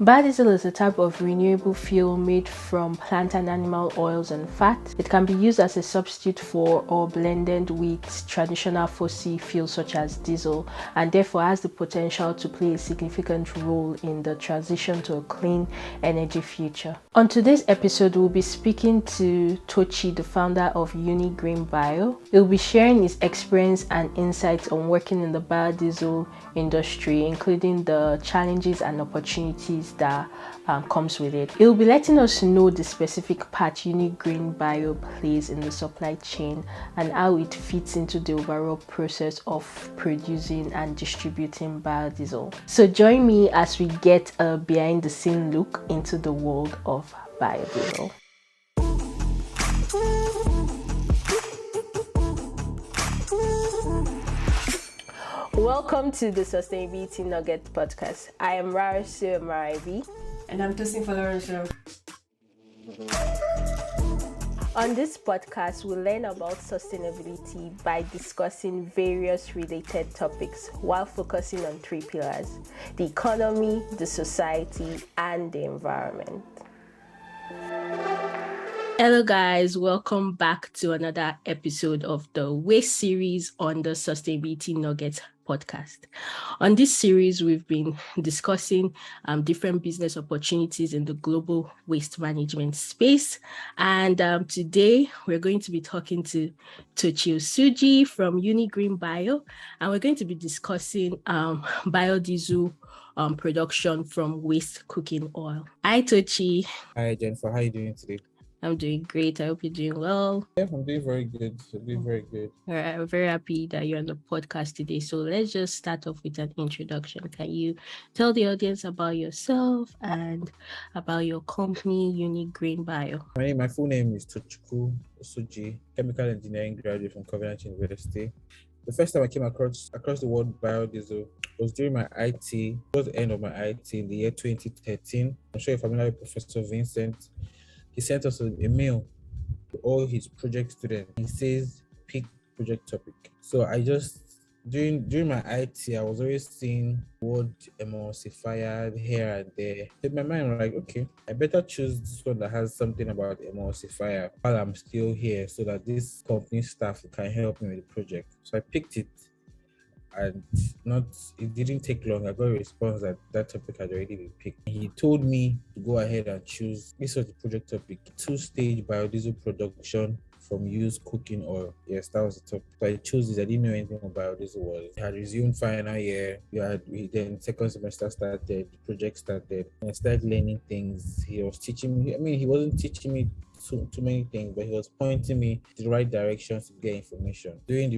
Biodiesel is a type of renewable fuel made from plant and animal oils and fat. It can be used as a substitute for or blended with traditional fossil fuels such as diesel, and therefore has the potential to play a significant role in the transition to a clean energy future. On today's episode, we'll be speaking to Tochi, the founder of UniGreen Bio. He'll be sharing his experience and insights on working in the biodiesel industry, including the challenges and opportunities that comes with it. He'll be letting us know the specific part UniGreen Bio plays in the supply chain and how it fits into the overall process of producing and distributing biodiesel. So join me as we get a behind the scene look into the world of biodiesel. Welcome to the Sustainability Nugget podcast. I am Rarasu Maraibi. And I'm Tosin Folorunsho. On this podcast, we learn about sustainability by discussing various related topics while focusing on three pillars: the economy, the society, and the environment. Hello guys, welcome back to another episode of the Waste series on the Sustainability Nuggets podcast. On this series, we've been discussing different business opportunities in the global waste management space. And today, we're going to be talking to Tochi from UniGreen Bio, and we're going to be discussing biodiesel production from waste cooking oil. Hi, Tochi. Hi, Jennifer. How are you doing today? I'm doing great. I hope you're doing well. Yeah, I'm doing very good. All right, I'm very happy that you're on the podcast today. So let's just start off with an introduction. Can you tell the audience about yourself and about your company, UniGreen Bio? My full name is Tochi, chemical engineering graduate from Covenant University. The first time I came across the word biodiesel was during my IT, towards the end of my IT in the year 2013. I'm sure you're familiar with Professor Vincent. He sent us a mail to all his project students. He says, pick project topic. So I just, during my IT, I was always seeing word emulsifier here and there. In my mind, I'm like, okay, I better choose this one that has something about emulsifier while I'm still here so that this company staff can help me with the project. So I picked it. And it didn't take long. I got a response that topic had already been picked. He told me to go ahead and choose. This was the project topic: 2-stage biodiesel production from used cooking oil. Yes, that was the topic. So I chose this. I didn't know anything about biodiesel was. I had resumed final year. Then second semester started. The project started. And I started learning things. He was teaching me. I mean, he wasn't teaching me too many things, but he was pointing me to the right directions to get information. During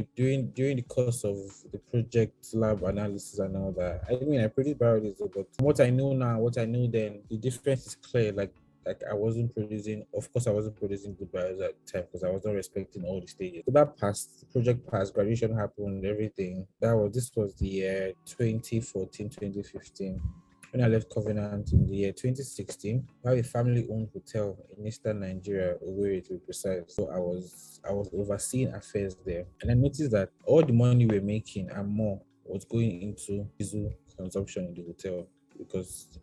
the course of the project lab analysis and all that, I mean, I produced biodiesel, but from what I know now, what I knew then, the difference is clear. Like I wasn't producing, of course I wasn't producing good biodiesel at the time because I was not respecting all the stages. So that passed, the project passed, graduation happened, everything. This was the year 2014, 2015. When I left Covenant in the year 2016, I have a family-owned hotel in eastern Nigeria, Owerri to be precise. So I was overseeing affairs there, and I noticed that all the money we were making and more was going into diesel consumption in the hotel because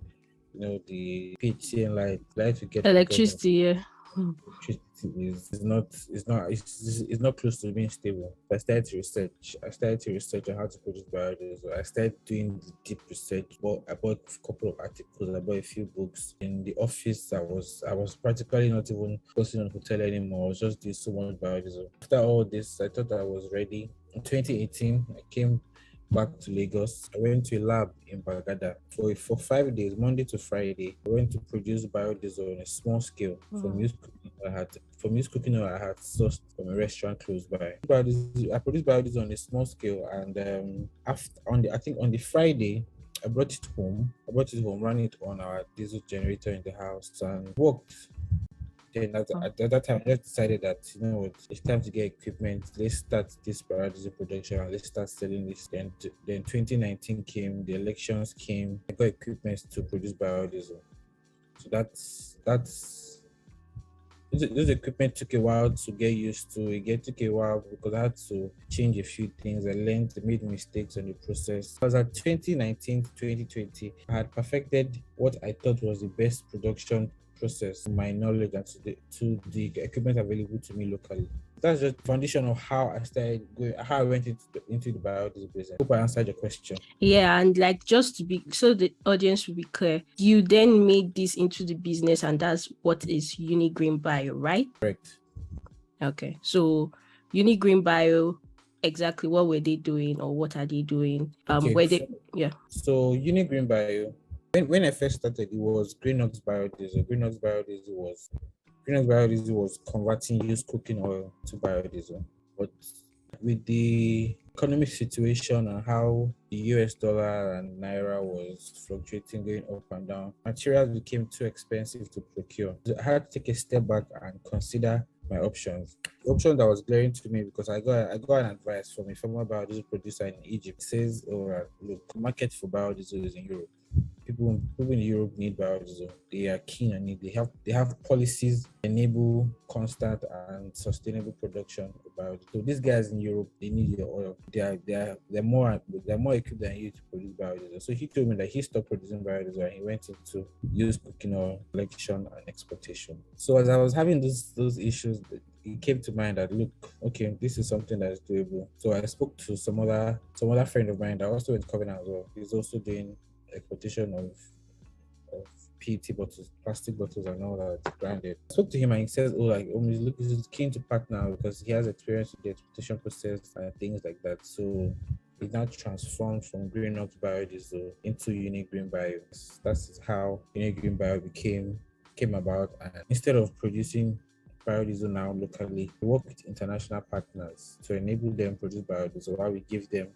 the PHCN light we get Electricity, yeah. Electricity is not close to being stable. I started to research on how to produce biodiesel. I started doing the deep research. I bought a couple of articles. I bought a few books. In the office, I was practically not even focusing on hotel anymore. I was just doing so much biodiesel. After all this, I thought I was ready. In 2018, I came back to Lagos. I went to a lab in Bagada for 5 days, Monday to Friday. I went to produce biodiesel on a small scale from used cooking oil I had sourced from a restaurant close by. I produced biodiesel on a small scale, and on the Friday, I brought it home, ran it on our diesel generator in the house, and worked. Then at that time, I just decided that, it's time to get equipment. Let's start this biodiesel production and let's start selling this. Then 2019 came, the elections came. I got equipment to produce biodiesel. So that's This equipment took a while to get used to. It took a while because I had to change a few things. I learned, made mistakes on the process. I was at 2019 to 2020. I had perfected what I thought was the best production process, to my knowledge, and to the equipment available to me locally. That's just the foundation of how I started going, how I went into the biodiesel business. Hope I answered your question. Yeah, and like just to be so the audience will be clear, you then made this into the business, and that's what is UniGreen Bio, right? Correct. Okay, so UniGreen Bio, exactly what were they doing or what are they doing? Okay, Were they yeah. so UniGreen Bio, when I first started, it was Greenox Biodiesel. Greenox Biodiesel was converting used cooking oil to biodiesel. But with the economic situation and how the US dollar and naira was fluctuating, going up and down, materials became too expensive to procure. So I had to take a step back and consider my options. The option that was glaring to me, because I got an advice from a former biodiesel producer in Egypt. It says, "Oh, look, market for biodiesel is in Europe. People in Europe need biodiesel. They are keen on it. They have policies enable constant and sustainable production of biodiesel. So these guys in Europe, they need your oil. They're more equipped than you to produce biodiesel." So he told me that he stopped producing biodiesel and he went into used cooking oil collection and exportation. So as I was having those issues, it came to mind that, look, okay, this is something that is doable. So I spoke to some other friend of mine that also went to Covenant as well. He's also doing exportation of PET bottles, plastic bottles, and all that branded. I spoke to him and he says, "Oh, like, he's keen to partner because he has experience with the exportation process and things like that." So he now transformed from Greenox Biodiesel into UniGreen Bio. That's how UniGreen Bio came about. And instead of producing biodiesel now locally, we work with international partners to enable them produce biodiesel while we give them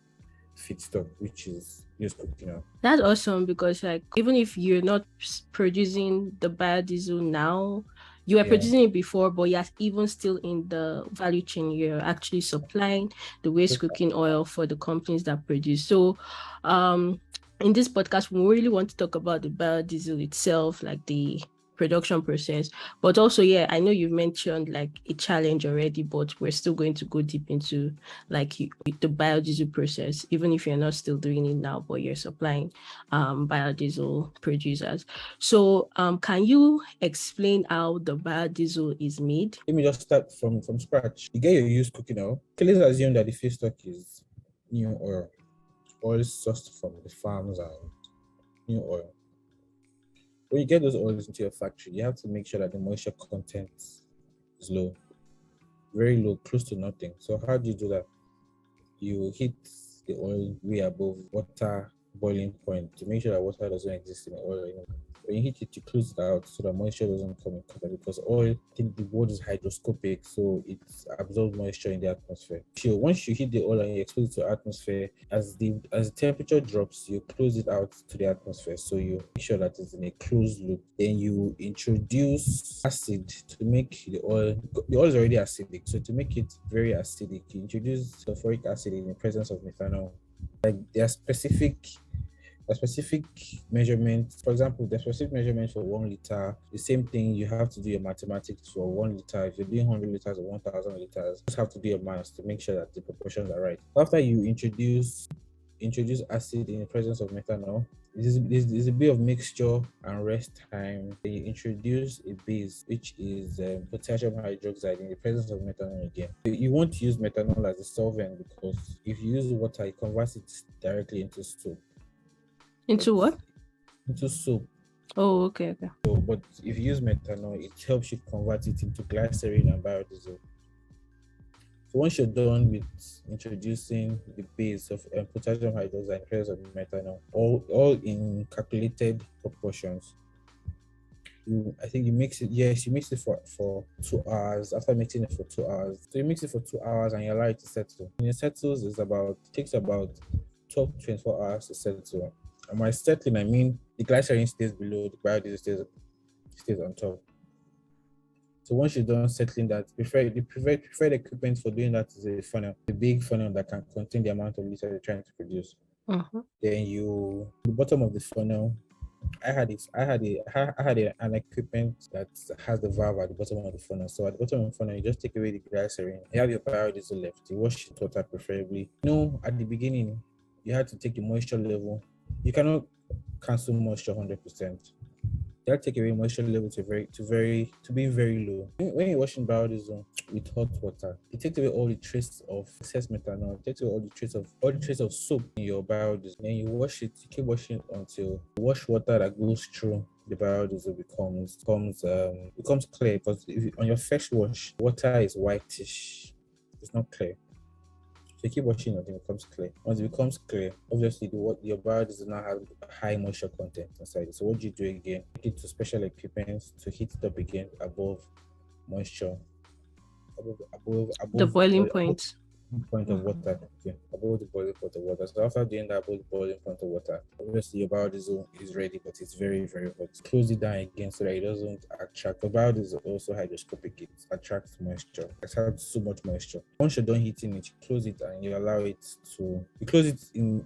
feedstock, which is used cooking oil. That's awesome because like even if you're not producing the biodiesel now, you were producing it before, but you're even still in the value chain. You're actually supplying the waste cooking oil for the companies that produce. So in this podcast, we really want to talk about the biodiesel itself, like the production process, but also I know you've mentioned like a challenge already, but we're still going to go deep into like the biodiesel process, even if you're not still doing it now, but you're supplying biodiesel producers. So can you explain how the biodiesel is made? Let me just start from scratch. You get your used cooking oil. Okay, let's assume that the feedstock is new oil sourced from the farms and new oil. When you get those oils into your factory, you have to make sure that the moisture content is low, very low, close to nothing. So how do you do that? You heat the oil way above water boiling point to make sure that water doesn't exist in the oil anymore. When you heat it, you close it out so that moisture doesn't come in contact, because oil, I think the word is hydroscopic, so it absorbs moisture in the atmosphere. So once you heat the oil and you expose it to the atmosphere, as the temperature drops, you close it out to the atmosphere. So you make sure that it's in a closed loop. Then you introduce acid to make the oil is already acidic. So to make it very acidic, you introduce sulfuric acid in the presence of methanol. Like there are specific measurements. For example, the specific measurement for 1 liter, the same thing you have to do your mathematics for 1 liter. If you're doing 100 liters or 1,000 liters, you just have to do your maths to make sure that the proportions are right. After you introduce acid in the presence of methanol, there's a bit of mixture and rest time. Then you introduce a base, which is potassium hydroxide in the presence of methanol again. You want to use methanol as a solvent because if you use water, it converts it directly into soap. Into what? Into soap. Oh, okay. So, but if you use methanol, it helps you convert it into glycerin and biodiesel. So once you're done with introducing the base of potassium hydroxide in presence of methanol, all in calculated proportions, I think you mix it. Yes, you mix it for 2 hours. After mixing it for 2 hours, so you mix it for 2 hours and you allow it to settle. When it settles, takes about 12 to 24 hours to settle. And by settling, I mean the glycerin stays below, the biodiesel stays on top. So once you're done settling that, the preferred equipment for doing that is a funnel, a big funnel that can contain the amount of liter you're trying to produce. Uh-huh. Then the bottom of the funnel, an equipment that has the valve at the bottom of the funnel. So at the bottom of the funnel, you just take away the glycerin. You have your biodiesel left. You wash it water preferably. At the beginning, you had to take the moisture level. You cannot cancel moisture 100%. That take away moisture level to be very low. When you're washing biodiesel with hot water, it takes away all the traces of excess methanol. It takes away all the trace of soap in your biodiesel. Then you wash it. You keep washing it until the wash water that goes through the biodiesel becomes clear. Because on your first wash, water is whitish. It's not clear. So you keep washing until it becomes clear. Once it becomes clear, obviously your biodiesel now have high moisture content inside it. So what do you do again? Take it to special equipment to heat it up again above moisture, The boiling point. point of water, above the boiling point of water. So after doing that, above the boiling point of water, obviously your biodiesel is ready, but it's very, very hot. Close it down again so that it doesn't attract. The biodiesel also hygroscopic; it attracts moisture. It has so much moisture. Once you're done heating it, you close it and you allow it to. You close it in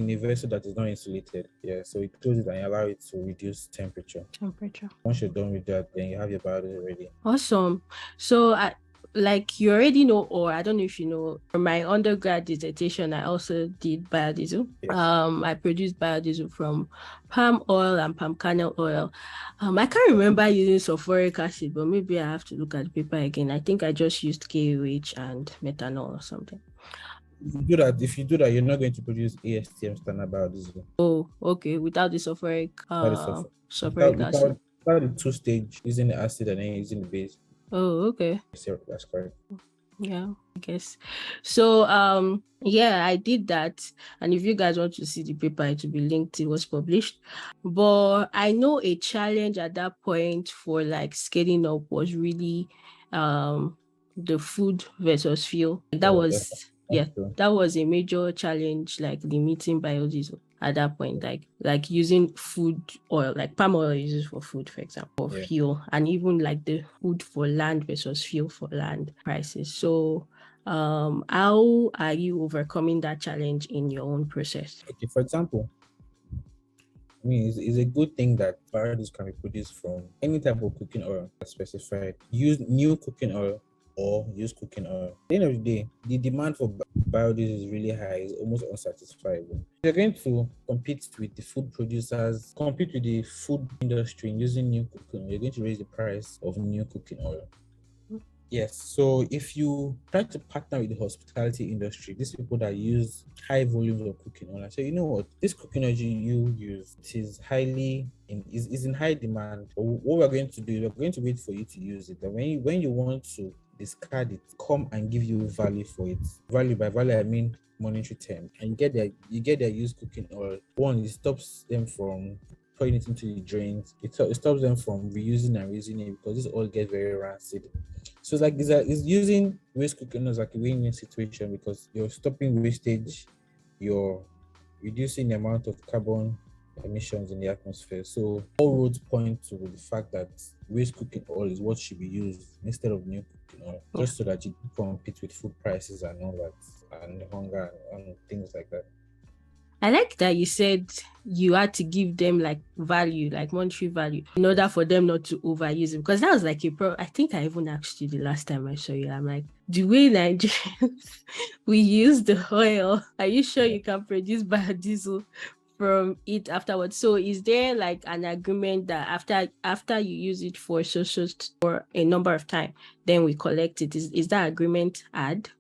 a vessel that is not insulated. Yeah, so you close it and you allow it to reduce temperature. Once you're done with that, then you have your biodiesel ready. Awesome. So like you already know, or I don't know if you know, for my undergrad dissertation, I also did biodiesel. Yes. I produced biodiesel from palm oil and palm kernel oil. I can't remember using sulfuric acid, but maybe I have to look at the paper again. I think I just used KOH and methanol or something. If you do that, you're not going to produce ASTM standard biodiesel. Oh, okay. Without the sulfuric acid. Without the two-stage, using the acid and then using the base. Oh, okay. That's correct. Yeah, I guess. So yeah, I did that. And if you guys want to see the paper, it will be linked. It was published. But I know a challenge at that point for like scaling up was really the food versus fuel. That was a major challenge, like limiting biodiesel at that point, like using food oil, like palm oil uses for food, for example, or fuel, and even like the food for land versus fuel for land prices. So how are you overcoming that challenge in your own process? Okay, for example, I mean, it's a good thing that biodiesel can be produced from any type of cooking oil that's specified. Use new cooking oil or use cooking oil. At the end of the day, the demand for biodiesel is really high, it's almost unsatisfiable. You're going to compete with the food producers, compete with the food industry using new cooking oil. You're going to raise the price of new cooking oil. Yes, so if you try to partner with the hospitality industry, these people that use high volumes of cooking oil, I say, you know what, this cooking oil you use, it is is in high demand. What we're going to do, we're going to wait for you to use it. And when you want to discard it, come and give you value for it. Value, by value I mean monetary term. And you get their used cooking oil. One, it stops them from throwing it into the drains. It stops them from reusing and reusing it because this oil gets very rancid. So it's using waste cooking oil as like a win-win situation because you're stopping wastage, you're reducing the amount of carbon emissions in the atmosphere. So all roads point to the fact that waste cooking oil is what should be used instead of new cooking oil, just so that you compete with food prices and all that, and hunger and things like that. I like that you said you had to give them like value, like monetary value, in order for them not to overuse it. Because that was like I think I even asked you the last time I saw you. I'm like, the way Nigerians we use the oil, are you sure you can produce biodiesel from it afterwards? So is there like an agreement that after you use it for for a number of time, then we collect it? Is that agreement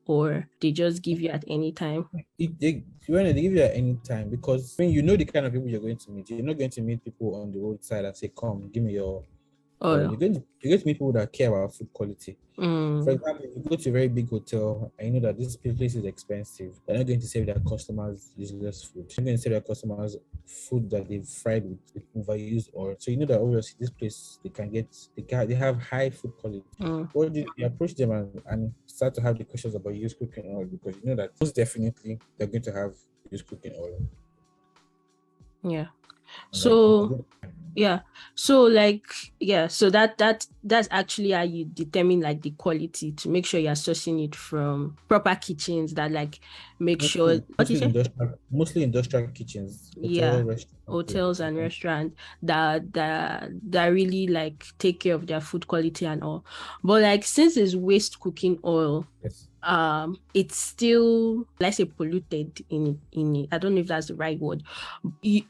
or they just give you at any time? They give you at any time, because when you know the kind of people you're going to meet, you're not going to meet people on the roadside and say, come, give me your oil. You're going to meet people that care about food quality. For example, if you go to a very big hotel and you know that this place is expensive, they're not going to serve their customers useless food. They're going to serve their customers food that they've fried with overused oil. So you know that obviously this place they have high food quality. Or you approach them and start to have the questions about used cooking oil, because you know that most definitely they're going to have used cooking oil. Yeah. So Yeah. So like, yeah, so that's actually how you determine like the quality, to make sure you're sourcing it from proper kitchens that like make sure, what do you say? Mostly industrial kitchens, Yeah, hotel, restaurant. hotels and restaurants that really like take care of their food quality and all. But like, since it's waste cooking oil, Yes. it's still, let's say, polluted in it. I don't know if that's the right word.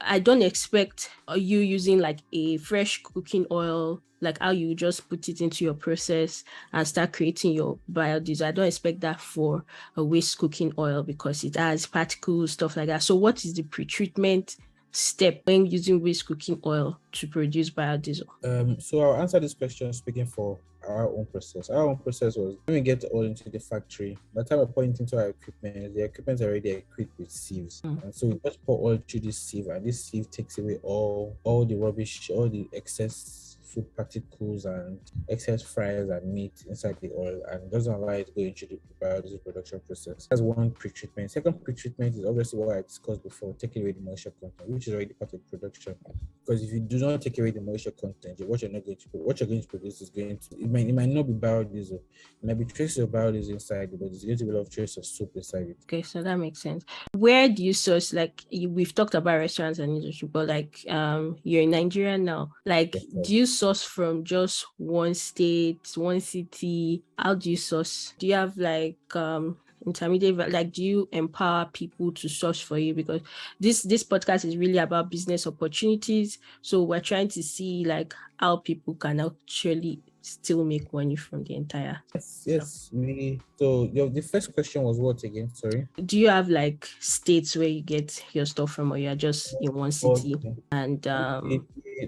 I don't expect you using like a fresh cooking oil, like how you just put it into your process and start creating your biodiesel. I don't expect that for a waste cooking oil, because it has particles, stuff like that. So what is the pre-treatment step when using waste cooking oil to produce biodiesel? So I'll answer this question speaking for our own process. Our own process was when we get all into the factory. By the time we point into our equipment, the equipment is already equipped with sieves, and so we just pour oil through this sieve, and this sieve takes away all the rubbish, all the excess food particles and excess fries and meat inside the oil, and doesn't allow it to go into the biodiesel production process. That's one pre-treatment. Second pre-treatment is obviously what I discussed before, taking away the moisture content, which is already part of production. Because if you do not take away the moisture content, what you're going to produce is going to, it might not be biodiesel. It might be traces of biodiesel inside it, but there's going to be a lot of traces of soap inside it. Okay, so that makes sense. Where do you source, like, we've talked about restaurants and industry, but like you're in Nigeria now. Like, Yes, do you source from just one state, one city? How do you source? Do you have like intermediate, like, do you empower people to source for you? Because this podcast is really about business opportunities. So we're trying to see like how people can actually still make money from the entire. Yes. The first question was what again? Sorry. Do you have like states where you get your stuff from, or you're just in one city? Okay. And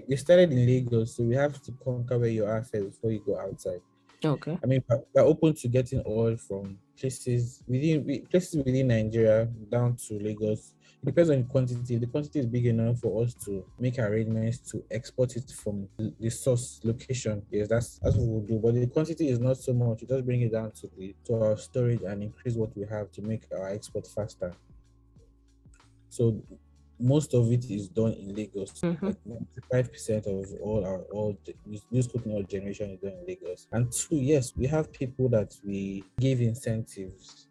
We started in Lagos, so we have to conquer where you are first before you go outside. okay. I mean, we're open to getting oil from places within Nigeria down to Lagos. It depends on the quantity. If the quantity is big enough for us to make arrangements to export it from the source location, yes, that's what we'll do. But the quantity is not so much. We just bring it down to our storage and increase what we have to make our export faster. So most of it is done in Lagos. Like 95% of all news cooking oil generation is done in Lagos. And two, yes, we have people that we give incentives.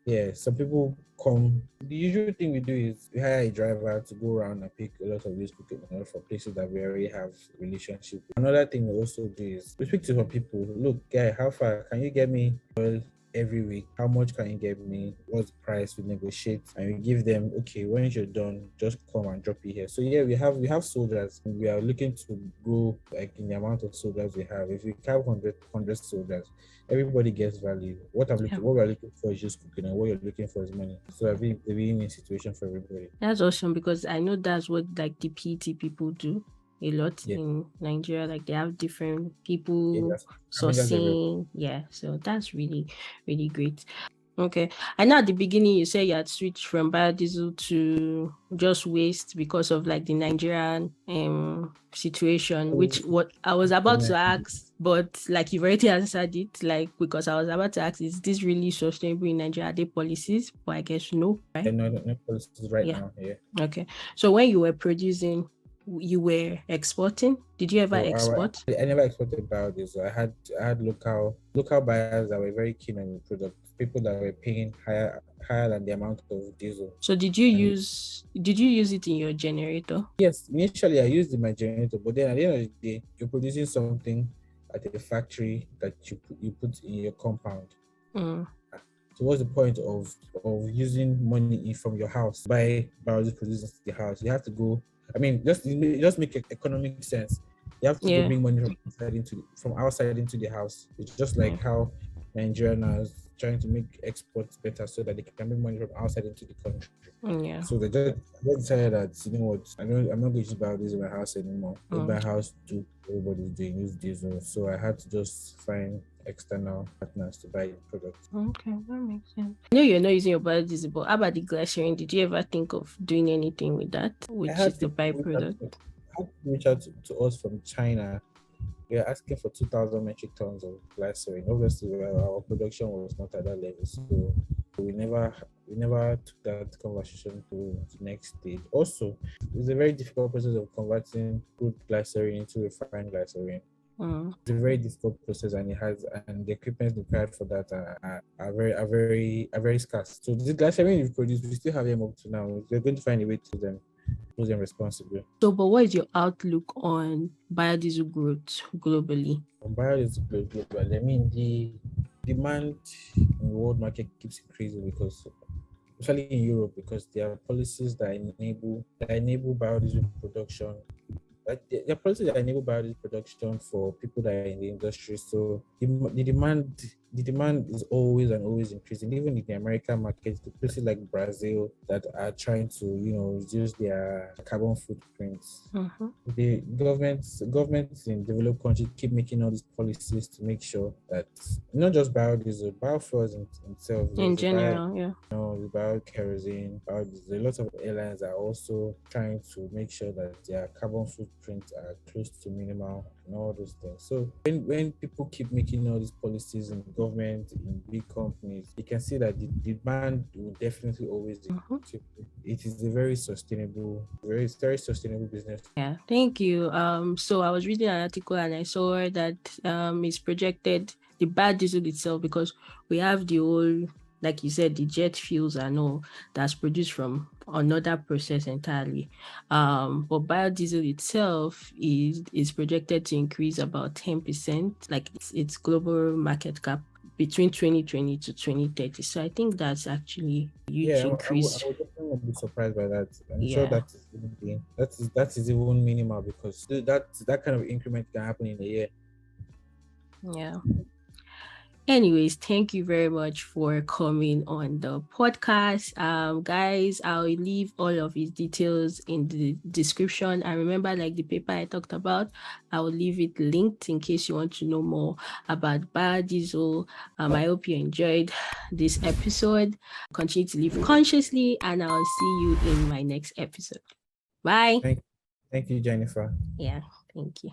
Yeah, some people come. The usual thing we do is we hire a driver to go around and pick a lot of these cooking oil from places that we already have relationship with. Another thing we also do is we speak to some people. Look, guy, how far can you get me oil every week? How much can you get me? What's the price? We negotiate and we give them, okay, when you're done, just come and drop it here. So yeah, we have soldiers. We are looking to grow like in the amount of soldiers we have. If we have 100 soldiers, everybody gets value. What we're looking for is just cooking, and what you're looking for is money. So a win-win situation for everybody. That's awesome, because I know that's what like the PT people do a lot in Nigeria. Like, they have different people sourcing. Yeah, so that's really, really great. Okay. I know at the beginning you said you had switched from biodiesel to just waste because of like the Nigerian situation, which what I was about to ask, but like you've already answered it. Like, because I was about to ask, is this really sustainable in Nigeria? Are there policies? But I guess no, right? No policies right now. Yeah. Okay. So when you were producing, you were exporting? Did you ever export? I never exported biodiesel. I had local buyers that were very keen on the product. People that were paying higher than the amount of diesel. So did you use it in your generator? Yes, initially I used it in my generator, but then at the end of the day, you're producing something at a factory that you put in your compound. So what's the point of using money from your house to buy biodiesel produced in the house? You have to go. I mean, just make economic sense. You have to go bring money from outside into the house. It's just like how Nigeria now is trying to make exports better so that they can bring money from outside into the country. Yeah. So they just decided that, you know what, I'm not going to buy this in my house anymore. My house too, everybody's doing use diesel. So I had to just find external partners to buy the product. Okay, that makes sense. I know you're not using your biodiesel, but how about the glycerin? Did you ever think of doing anything with that, which is the byproduct? I had to reach out to us from China. We are asking for 2,000 metric tons of glycerin. Obviously, our production was not at that level, so we never we never took that conversation to the next stage. Also, it's a very difficult process of converting crude glycerin into refined glycerin. It's a very difficult process, and the equipment required for that are very scarce. So the glycerin we produce, we still have them up to now. We're going to find a way to hold them responsible. So, but what is your outlook on biodiesel growth globally? On biodiesel globally, I mean the demand in the world market keeps increasing because, especially in Europe, because there are policies that enable biodiesel production. Like there are policies that enable biodiesel production for people that are in the industry. So the demand is always and always increasing. Even in the American market, the places like Brazil that are trying to reduce their carbon footprints. The governments in developed countries keep making all these policies to make sure that not just biodiesel, biofuels in itself. In general, yeah. The biokerosene, biodiesel. A lot of airlines are also trying to make sure that their carbon footprints are close to minimal and all those things. So when people keep making all these policies in government, in big companies, you can see that the demand will definitely always increase. It is a very sustainable business. Yeah, thank you. So I was reading an article and I saw that it's projected the biodiesel itself, because we have the whole, like you said, the jet fuels and all that's produced from another process entirely. But biodiesel itself is projected to increase about 10%, like its global market cap between 2020 to 2030. So I think that's actually a huge increase. I would definitely be surprised by that. I'm sure that is even minimal, because that kind of increment can happen in a year. Yeah. Anyways, thank you very much for coming on the podcast. Guys, I'll leave all of his details in the description. And remember, like the paper I talked about, I will leave it linked in case you want to know more about biodiesel. I hope you enjoyed this episode. Continue to live consciously, and I'll see you in my next episode. Bye. Thank you, Jennifer. Yeah, thank you.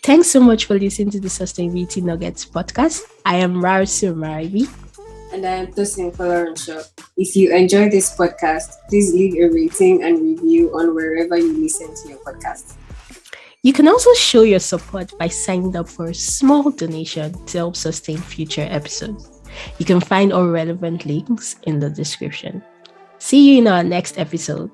Thanks so much for listening to the Sustainability Nuggets podcast. I am Rarsu Maribi. And I am Tosin Folarunsho. If you enjoyed this podcast, please leave a rating and review on wherever you listen to your podcast. You can also show your support by signing up for a small donation to help sustain future episodes. You can find all relevant links in the description. See you in our next episode.